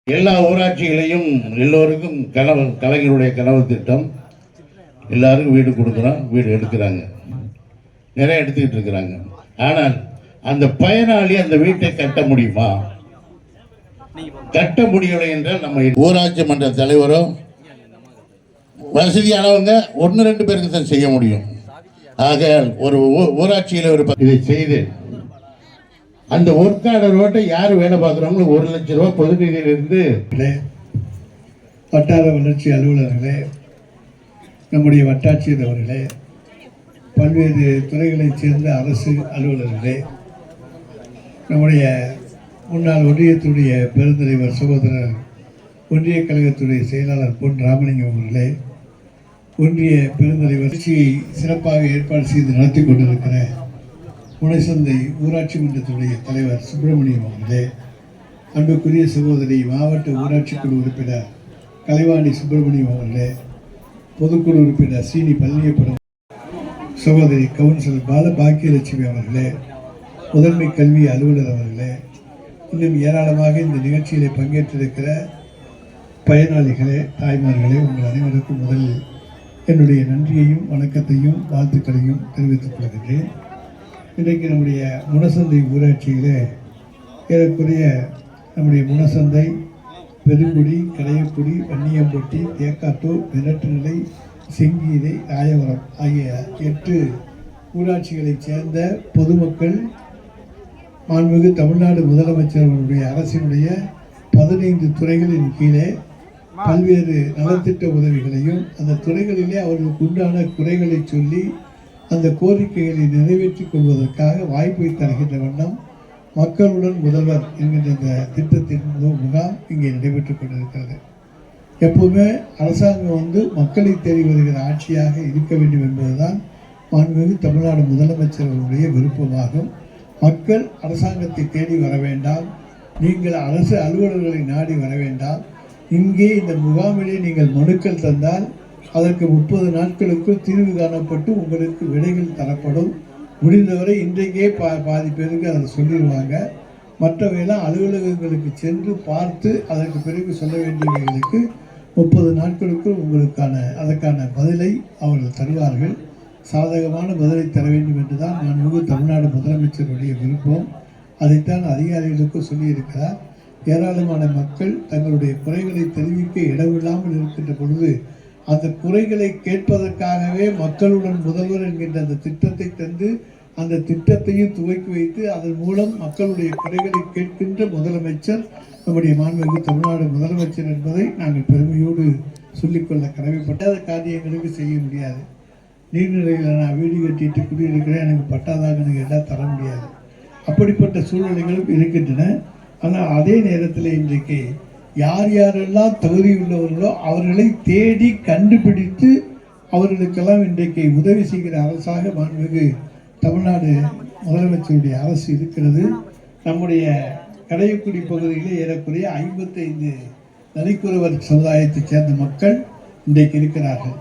எல்லா ஊராட்சிகளையும் எல்லோருக்கும் கலைஞருடைய கனவு திட்டம், எல்லாருக்கும் வீடு கொடுக்குறோம், வீடு எடுக்கிறாங்க, நிறைய எடுத்துக்கிட்டு இருக்கிறாங்க. ஆனால் அந்த பயனாளி அந்த வீட்டை கட்ட முடியுமா? கட்ட முடியலை என்றால் நம்ம ஊராட்சி மன்ற தலைவரோ வசதியானவங்க 1-2 பேருக்கு தான் செய்ய முடியும். ஆக ஒரு ஊராட்சியில் ஒரு இதை செய்து அந்த ஒர்க்காளர் ரோட்டை யார் வேலை பார்க்குறவங்களோ 1 லட்சம் ரூபாய் பொது நிதியிலிருந்து வட்டார வளர்ச்சி அலுவலர்களே, நம்முடைய வட்டாட்சியர் அவர்களே, பல்வேறு துறைகளைச் சேர்ந்த அரசு அலுவலர்களே, நம்முடைய முன்னாள் ஒன்றியத்துடைய பெருந்தலைவர் சகோதரர் ஒன்றிய கழகத்துடைய செயலாளர் பொன் ராமலிங்கம் அவர்களே, ஒன்றிய பெருந்தலைவர் சிறப்பாக ஏற்பாடு செய்து நடத்தி கொண்டிருக்கிற முனைசந்தை ஊராட்சி மன்றத்துடைய தலைவர் சுப்பிரமணியம் அவர்களே, அன்புக்குரிய சகோதரி மாவட்ட ஊராட்சி குழு உறுப்பினர் கலைவாணி சுப்பிரமணியம் அவர்களே, பொதுக்குழு உறுப்பினர் சீனி பழனியப்படும் சகோதரி கவுன்சிலர் பால பாக்கியலட்சுமி அவர்களே, முதன்மை கல்வி அலுவலர் அவர்களே, இன்னும் ஏராளமாக இந்த நிகழ்ச்சியில் பங்கேற்றிருக்கிற பயனாளிகளே, தாய்மார்களே, உங்கள் அனைவருக்கும் முதலில் என்னுடைய நன்றியையும் வணக்கத்தையும் வாழ்த்துக்களையும் தெரிவித்துக் கொள்கின்றேன். இன்றைக்கு நம்முடைய முனசந்தை ஊராட்சியிலே ஏறக்குறைய நம்முடைய முனசந்தை, பெருங்குடி, கடையக்குடி, வன்னியம்பட்டி, தேக்காத்தூர், மிரட்டுநிலை, செங்கீரை, ராயவரம் ஆகிய 8 ஊராட்சிகளைச் சேர்ந்த பொதுமக்கள் மாண்புமிகு தமிழ்நாடு முதலமைச்சர்களுடைய அரசினுடைய 15 துறைகளின் கீழே பல்வேறு நலத்திட்ட உதவிகளையும் அந்த துறைகளிலே அவர்களுக்கு உண்டான குறைகளை சொல்லி அந்த கோரிக்கைகளை நிறைவேற்றிக் கொள்வதற்காக வாய்ப்பை தருகின்ற வண்ணம் மக்களுடன் முதல்வர் என்கின்ற இந்த திட்டத்தின் முகாம் இங்கே நடைபெற்றுக் கொண்டிருக்கிறது. எப்பவுமே அரசாங்கம் மக்களை தேடி வருகிற ஆட்சியாக இருக்க வேண்டும் என்பதுதான் மாண்புமிகு தமிழ்நாடு முதலமைச்சர்களுடைய விருப்பமாகும். மக்கள் அரசாங்கத்தை தேடி வர வேண்டாம், நீங்கள் அரசு அலுவலர்களை நாடி வர வேண்டாம். இங்கே இந்த முகாமிலே நீங்கள் மனுக்கள் தந்தால் அதற்கு 30 நாட்களுக்குள் தீர்வு காணப்பட்டு உங்களுக்கு விடைகள் தரப்படும். முடிந்தவரை இன்றைக்கே பாதி பேருக்கு அதை சொல்லிடுவாங்க. மற்றவையெல்லாம் அலுவலகங்களுக்கு சென்று பார்த்து அதற்கு பிறகு சொல்ல வேண்டியவைகளுக்கு 30 நாட்களுக்குள் அதற்கான பதிலை அவர்கள் தருவார்கள். சாதகமான பதிலை தர வேண்டும் என்றுதான் மாண்புமிகு தமிழ்நாடு முதலமைச்சருடைய விருப்பம். அதைத்தான் அதிகாரிகளுக்கு சொல்லியிருக்கிறார். ஏராளமான மக்கள் தங்களுடைய குறைகளை தெரிவிக்க இடமில்லாமல் இருக்கின்ற பொழுது அந்த குறைகளை கேட்பதற்காகவே மக்களுடன் முதல்வர் என்கின்ற அந்த திட்டத்தை தந்து அந்த திட்டத்தையும் துவக்கி வைத்து அதன் மூலம் மக்களுடைய குறைகளை கேட்கின்ற முதலமைச்சர் நம்முடைய மாண்புமிகு தமிழ்நாடு முதலமைச்சர் என்பதை நாங்கள் பெருமையோடு சொல்லிக்கொள்ள கடமைப்பட்ட காரியங்களுக்கு செய்ய முடியாது. நீர்நிலையில் நான் வீடு கட்டிட்டு குடியிருக்கிறேன், எனக்கு பட்டாதாங்கன்னு கேட்டால் தர முடியாது. அப்படிப்பட்ட சூழ்நிலைகளும் இருக்கின்றன. ஆனால் அதே நேரத்தில் இன்றைக்கு யார் யாரெல்லாம் தகுதியுள்ளவர்களோ அவர்களை தேடி கண்டுபிடித்து அவர்களுக்கெல்லாம் இன்றைக்கு உதவி செய்கிற அரசாக மாண்புமிகு தமிழ்நாடு முதலமைச்சருடைய அரசு இருக்கிறது. நம்முடைய கடையக்குடி பகுதியிலே ஏறக்குறைய 55 நரிக்குறவர் சமுதாயத்தைச் சேர்ந்த மக்கள் இன்றைக்கு இருக்கிறார்கள்.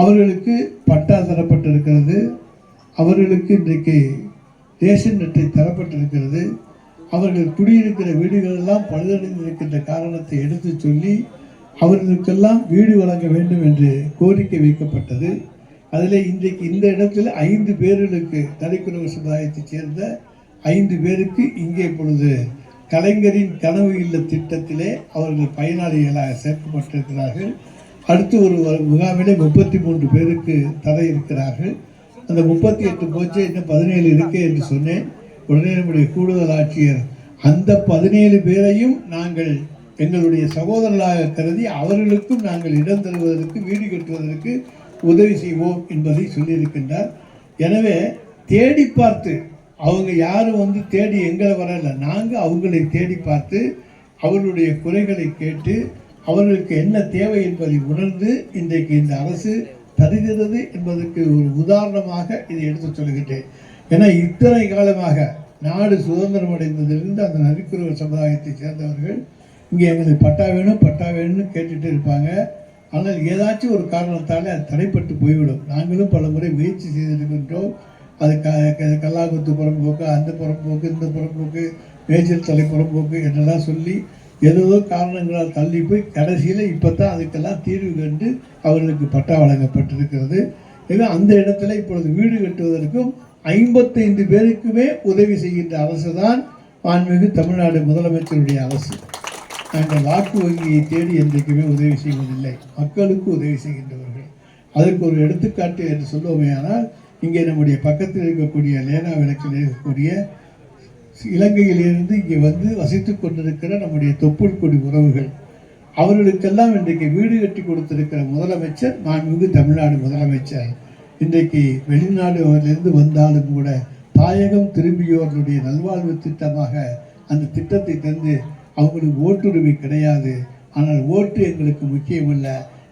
அவர்களுக்கு பட்டா தரப்பட்டிருக்கிறது. அவர்களுக்கு இன்றைக்கு ரேஷன் அட்டை தரப்பட்டிருக்கிறது. அவர்கள் குடியிருக்கிற வீடுகள் எல்லாம் பழுதடைந்திருக்கின்ற காரணத்தை எடுத்து சொல்லி அவர்களுக்கெல்லாம் வீடு வழங்க வேண்டும் என்று கோரிக்கை வைக்கப்பட்டது. அதில் இன்றைக்கு இந்த இடத்தில் 5 பேர்களுக்கு நரிக்குறவர் சமுதாயத்தைச் சேர்ந்த 5 பேருக்கு இங்கே இப்பொழுது கலைஞரின் கனவு இல்ல திட்டத்திலே அவர்கள் பயனாளிகளாக சேர்க்கப்பட்டிருக்கிறார்கள். அடுத்து ஒரு முகாமிலே 33 பேருக்கு தர இருக்கிறார்கள். அந்த 38 போச்சு, இன்னும் 17 இருக்கு என்று சொன்னேன். உடனே நம்முடைய கூடுதல் ஆட்சியர் அந்த 17 பேரையும் நாங்கள் எங்களுடைய சகோதரர்களாக கருதி அவர்களுக்கும் நாங்கள் இடம் தருவதற்கு, வீடு கட்டுவதற்கு உதவி செய்வோம் என்பதை சொல்லியிருக்கின்றார். எனவே தேடி பார்த்து அவங்க யாரும் தேடி எங்களை வரல, நாங்கள் அவங்களை தேடி பார்த்து அவர்களுடைய குறைகளை கேட்டு அவர்களுக்கு என்ன தேவை என்பதை உணர்ந்து இன்றைக்கு இந்த அரசு தருகிறது என்பதற்கு ஒரு உதாரணமாக இதை எடுத்து சொல்கின்றேன். ஏன்னா இத்தனை காலமாக நாடு சுதந்திரம் அடைந்ததிலிருந்து அந்த நரிக்குறவர் சமுதாயத்தை சேர்ந்தவர்கள் இங்கே எங்களுக்கு பட்டா வேணும்னு கேட்டுட்டு இருப்பாங்க. ஆனால் ஏதாச்சும் ஒரு காரணத்தால் அது தடைப்பட்டு போய்விடும். நாங்களும் பல முறை முயற்சி செய்திருக்கின்றோம். அது கல்லாக்குத்து புறம்போக்கு, அந்த புறம்போக்கு, இந்த புறம்போக்கு, மேய்ச்சல் தலை புறம்போக்கு என்னெல்லாம் சொல்லி ஏதோ காரணங்களால் தள்ளி போய் கடைசியில் இப்போ தான் அதுக்கெல்லாம் தீர்வு கண்டு அவர்களுக்கு பட்டா வழங்கப்பட்டிருக்கிறது. ஏன்னா அந்த இடத்துல இப்பொழுது வீடு கட்டுவதற்கும் 55 பேருக்குமே உதவி செய்கின்ற அரசு தான் மாண்புமிகு தமிழ்நாடு முதலமைச்சருடைய அரசு. நாங்கள் வாக்கு வங்கியை தேடி என்றைக்குமே உதவி செய்வதில்லை, மக்களுக்கு உதவி செய்கின்றவர்கள். அதற்கு ஒரு எடுத்துக்காட்டு என்று சொல்லுவோமே. ஆனால் இங்கே நம்முடைய பக்கத்தில் இருக்கக்கூடிய லேனா விளக்கில் இருக்கக்கூடிய இலங்கையிலிருந்து இங்கே வந்து வசித்து கொண்டிருக்கிற நம்முடைய தொப்புள் கொடி உறவுகள், அவர்களுக்கெல்லாம் இன்றைக்கு வீடு கட்டி கொடுத்திருக்கிற முதலமைச்சர் மாண்புமிகு தமிழ்நாடு முதலமைச்சர். இன்றைக்கு வெளிநாடுகளிலிருந்து வந்தாலும் கூட தாயகம் திரும்பியோர்களுடைய நல்வாழ்வு திட்டமாக அந்த திட்டத்தை தந்து அவங்களுக்கு ஓட்டுரிமை கிடையாது. ஆனால் ஓட்டு எங்களுக்கு முக்கியமல்ல,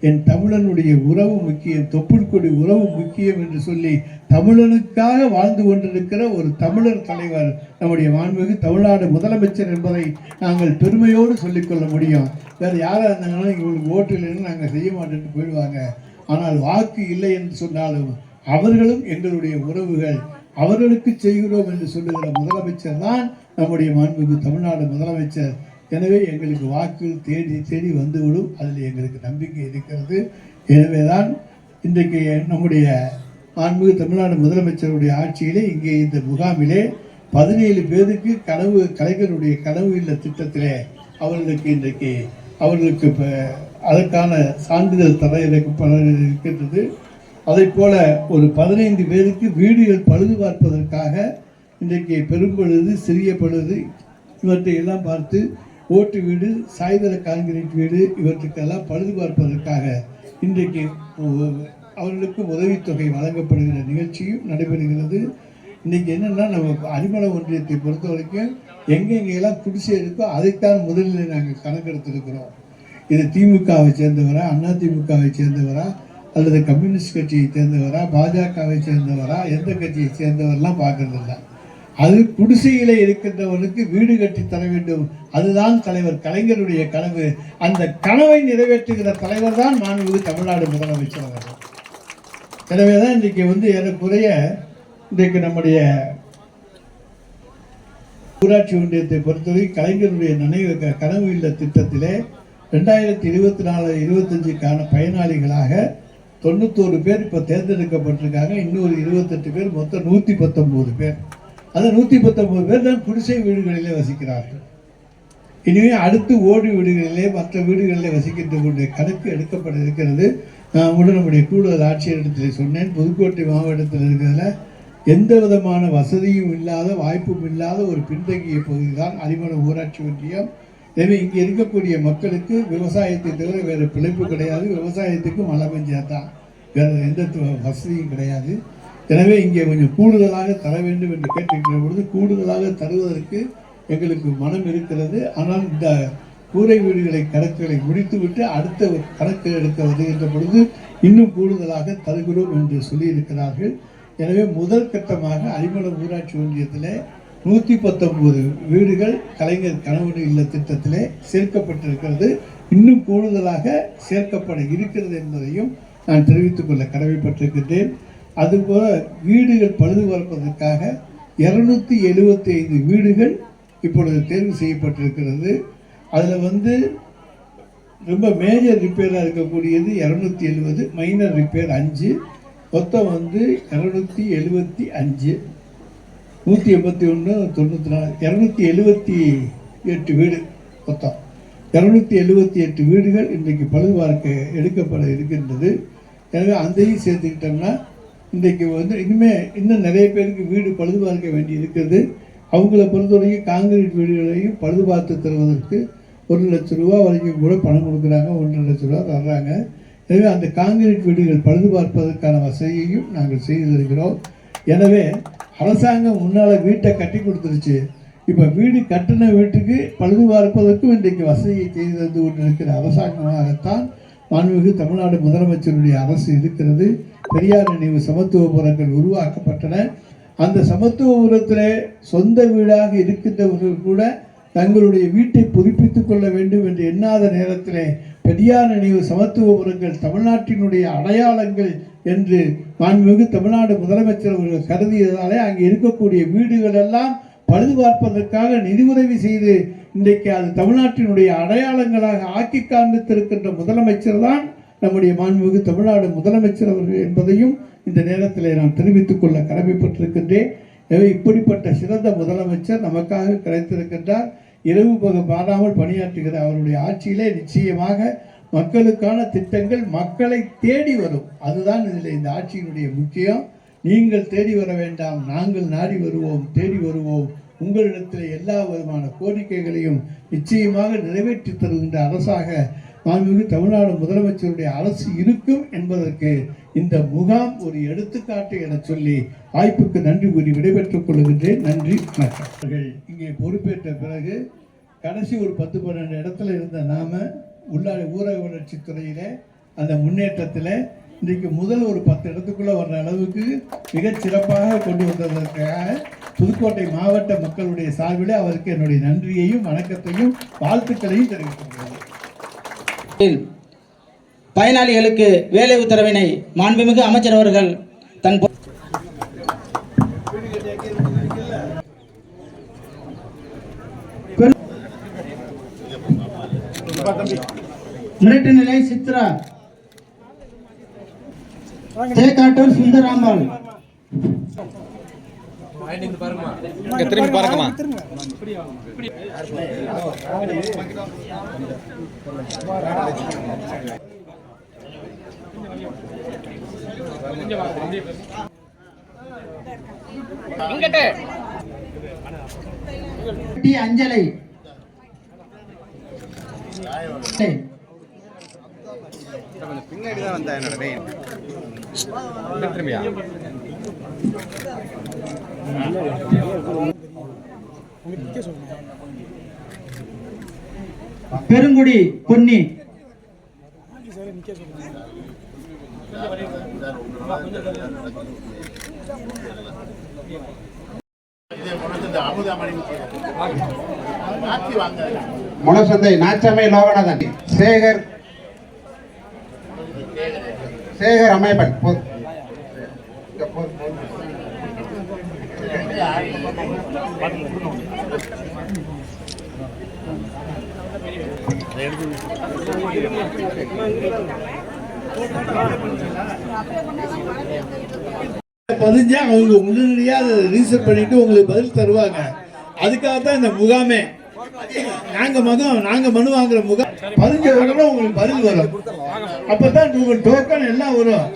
என் தமிழனுடைய உறவு முக்கியம், தொப்புள் கொடி உறவு முக்கியம் என்று சொல்லி தமிழனுக்காக வாழ்ந்து கொண்டிருக்கிற ஒரு தமிழர் தலைவர் நம்முடைய மாண்புமிகு தமிழ்நாடு முதலமைச்சர் என்பதை நாங்கள் பெருமையோடு சொல்லிக்கொள்ள முடியும். வேறு யாராக இருந்தாங்கன்னா இவங்களுக்கு ஓட்டு இல்லைன்னு நாங்கள் செய்ய மாட்டேன்னு போயிடுவாங்க. ஆனால் வாக்கு இல்லை என்று சொன்னாலும் அவர்களும் எங்களுடைய உறவுகள், அவர்களுக்கு செய்கிறோம் என்று சொல்லுகிற முதலமைச்சர் தான் நம்முடைய மாண்புமிகு தமிழ்நாடு முதலமைச்சர். எனவே எங்களுக்கு வாக்குகள் தேடி தேடி வந்துவிடும், அதில் எங்களுக்கு நம்பிக்கை இருக்கிறது. எனவே தான் இன்றைக்கு நம்முடைய மாண்புமிகு தமிழ்நாடு முதலமைச்சருடைய ஆட்சியிலே இங்கே இந்த முகாமிலே 17 பேருக்கு கலைஞருடைய கனவு இல்ல திட்டத்திலே அவர்களுக்கு இன்றைக்கு அவர்களுக்கு அதற்கான சான்றிதழ் தர இருக்கின்றது. அதை போல ஒரு 15 பேருக்கு வீடுகள் பழுது பார்ப்பதற்காக இன்றைக்கு பெரும்பழுது, சிறிய பழுது இவற்றை எல்லாம் பார்த்து ஓட்டு வீடு, சாய்தள கான்கிரீட் வீடு இவற்றுக்கெல்லாம் பழுது பார்ப்பதற்காக இன்றைக்கு அவர்களுக்கு உதவித்தொகை வழங்கப்படுகிற நிகழ்ச்சியும் நடைபெறுகிறது. இன்றைக்கி என்னென்னா நம்ம அரிமள ஒன்றியத்தை பொறுத்த வரைக்கும் எங்கெங்கெல்லாம் குடிசை இருக்கோ அதைத்தான் முதலில் நாங்கள் கணக்கெடுத்திருக்கிறோம். இது திமுகவை சேர்ந்தவரா, அதிமுகவை சேர்ந்தவரா, அல்லது கம்யூனிஸ்ட் கட்சியை சேர்ந்தவரா, பாஜகவை சேர்ந்தவரா, எந்த கட்சியை சேர்ந்தவரெல்லாம் பார்க்கறதில்ல. அது குடிசையிலே இருக்கின்றவனுக்கு வீடு கட்டி தர வேண்டும், அதுதான் தலைவர் கலைஞருடைய கனவு. அந்த கனவை நிறைவேற்றுகிற தலைவர் தான் மாண்புமிகு தமிழ்நாடு முதலமைச்சர் அவர்கள். எனவே தான் இன்றைக்கு ஏறக்குறைய இன்றைக்கு நம்முடைய ஊராட்சி ஒன்றியத்தை பொறுத்தவரை கலைஞருடைய நினைவு கனவு இல்ல திட்டத்திலே 2024-25க்கான பயனாளிகளாக 91 பேர் இப்போ தேர்ந்தெடுக்கப்பட்டிருக்காங்க. இன்னொரு 28 பேர், மொத்தம் 119 பேர். அந்த 119 பேர் தான் குடிசை வீடுகளிலே வசிக்கிறார்கள். இனிமே அடுத்து ஓடு வீடுகளிலே, மற்ற வீடுகளிலே வசிக்கின்ற கணக்கு எடுக்கப்பட இருக்கிறது. நான் கூட நம்முடைய கூடுதல் ஆட்சியரிடத்தில் சொன்னேன், புதுக்கோட்டை மாவட்டத்தில் இருக்கிறதுல எந்த விதமான வசதியும் இல்லாத, வாய்ப்பும் இல்லாத ஒரு பின்தங்கிய பகுதி தான் அரிமளம் ஊராட்சி ஒன்றியம். எனவே இங்கே இருக்கக்கூடிய மக்களுக்கு விவசாயத்தை தவிர வேறு பிழைப்பு கிடையாது. விவசாயத்துக்கு மழை பெஞ்சாதான், வேறு எந்த வசதியும் கிடையாது. எனவே இங்கே கொஞ்சம் கூடுதலாக தர வேண்டும் என்று கேட்டிருக்கிற பொழுது கூடுதலாக தருவதற்கு எங்களுக்கு மனம் இருக்கிறது. ஆனால் இந்த கூரை வீடுகளை கணக்குகளை முடித்துவிட்டு அடுத்த கணக்கு எடுக்க வருகின்ற பொழுது இன்னும் கூடுதலாக தருகிறோம் என்று சொல்லியிருக்கிறார்கள். எனவே முதல் கட்டமாக அரிமளம் ஊராட்சி ஒன்றியத்தில் 119 வீடுகள் கலைஞர் கனவு இல்ல திட்டத்திலே சேர்க்கப்பட்டிருக்கிறது. இன்னும் கூடுதலாக சேர்க்கப்பட இருக்கிறது என்பதையும் நான் தெரிவித்துக் கொள்ள கடமைப்பட்டிருக்கின்றேன். அதுபோல வீடுகள் பழுது பார்ப்பதற்காக 275 வீடுகள் இப்பொழுது தேர்வு செய்யப்பட்டிருக்கிறது. அதில் ரொம்ப மேஜர் ரிப்பேராக இருக்கக்கூடியது 270, மைனர் ரிப்பேர் 5, மொத்தம் 275, 181, 94, 278 வீடு, மொத்தம் 278 வீடுகள் இன்றைக்கு பழுது பார்க்க எடுக்கப்பட இருக்கின்றது. எனவே அதையும் சேர்த்துக்கிட்டோம்னா இன்றைக்கு இன்னும் நிறைய பேருக்கு வீடு பழுது பார்க்க வேண்டி இருக்கிறது. அவங்கள பொறுத்தவரைக்கும் காங்கிரீட் வீடுகளையும் பழுது பார்த்து தருவதற்கு 1 லட்ச ரூபா வரைக்கும் கூட பணம் கொடுக்குறாங்க, 1.5 லட்ச ரூபா தர்றாங்க. எனவே அந்த காங்கிரீட் வீடுகள் பழுது பார்ப்பதற்கான வசதியையும் நாங்கள் செய்து தருகிறோம். எனவே அரசாங்கம் முன்னால் வீட்டை கட்டி கொடுத்துருச்சு. இப்போ வீடு கட்டின வீட்டுக்கு பழுது பார்ப்பதற்கும் இன்றைக்கு வசதியை செய்து தந்து கொண்டிருக்கிற அரசாங்கமாகத்தான் மாண்புமிகு தமிழ்நாடு முதலமைச்சருடைய அரசு இருக்கிறது. பெரியார் நினைவு சமத்துவபுரங்கள் உருவாக்கப்பட்டன. அந்த சமத்துவபுரத்திலே சொந்த வீடாக இருக்கின்றவர்கள் கூட தங்களுடைய வீட்டை புதுப்பித்துக் கொள்ள வேண்டும் என்று எண்ணாத நேரத்திலே பெரியார் நினைவு சமத்துவபுரங்கள் தமிழ்நாட்டினுடைய அடையாளங்கள் என்று மாண்புமிகு தமிழ்நாடு முதலமைச்சர் அவர்கள் கருதியதாலே அங்கே இருக்கக்கூடிய வீடுகள் எல்லாம் பழுது பார்ப்பதற்காக நிதி உதவி செய்து இன்றைக்கு அது தமிழ்நாட்டினுடைய அடையாளங்களாக ஆக்கி காண்பித்திருக்கின்ற முதலமைச்சர் தான் நம்முடைய மாண்புமிகு தமிழ்நாடு முதலமைச்சர் அவர்கள் என்பதையும் இந்த நேரத்தில் நான் தெரிவித்துக் கொள்ள கடமைப்பட்டிருக்கின்றேன். எனவே இப்படிப்பட்ட சிறந்த முதலமைச்சர் நமக்காக கிடைத்திருக்கின்றார். இரவு பகல் பாராமல் பணியாற்றுகிற அவருடைய ஆட்சியிலே நிச்சயமாக மக்களுக்கான திட்டங்கள் மக்களை தேடி வரும். அதுதான் இதில் இந்த ஆட்சியினுடைய முக்கியம். நீங்கள் தேடி வர வேண்டாம், நாங்கள் நாடி வருவோம், தேடி வருவோம். உங்களிடத்தில் எல்லா விதமான கோரிக்கைகளையும் நிச்சயமாக நிறைவேற்றி தருகின்ற அரசாக மாண்புமிகு தமிழ்நாடு முதலமைச்சருடைய அரசு இருக்கும் என்பதற்கு இந்த முகாம் ஒரு எடுத்துக்காட்டு என சொல்லி வாய்ப்புக்கு நன்றி கூறி விடைபெற்றுக் கொள்கின்றேன். நன்றி, வணக்கம். இங்கே பொறுப்பேற்ற பிறகு கடைசி ஒரு 10-12 இடத்துல இருந்த நாம ஊரக வளர்ச்சித் துறையில அந்த முன்னேற்றத்தில் இன்றைக்கு முதல் ஒரு 10 இடத்துக்குள்ள வர்ற அளவுக்கு மிகச் சிறப்பாக கொண்டு வந்ததற்காக புதுக்கோட்டை மாவட்ட மக்களுடைய சார்பில் அவருக்கு என்னுடைய நன்றியையும் வணக்கத்தையும் வாழ்த்துக்களையும் தெரிவித்துள்ளேன். பயனாளிகளுக்கு வேலை உத்தரவினை மாண்புமிகு அமைச்சர் அவர்கள் தன் மிரட்டுநிலை சித்ரா தேக்காட்டூர் சுந்தராம்பாள் திரும்பி பாருங்கம்மா. அஞ்சலை பின்னாடி தான் வந்தா என்னோட திரும்பியா பெருங்குடி பொன்னி முனசந்தை நாச்சமை லோகநாதன் சேகர் அமைப்பன் பதிஞ்சா அவங்க உடனடியாக அதை ரீசர்ச் பண்ணிட்டு உங்களுக்கு பதில் தருவாங்க. அதுக்காகத்தான் இந்த முகாமே. நாங்க மனு வாங்குற முகாம் பதிஞ்ச உடனே உங்களுக்கு பதில் வரும். அப்பதான் உங்கள் டோக்கன் எல்லாம் வரும்.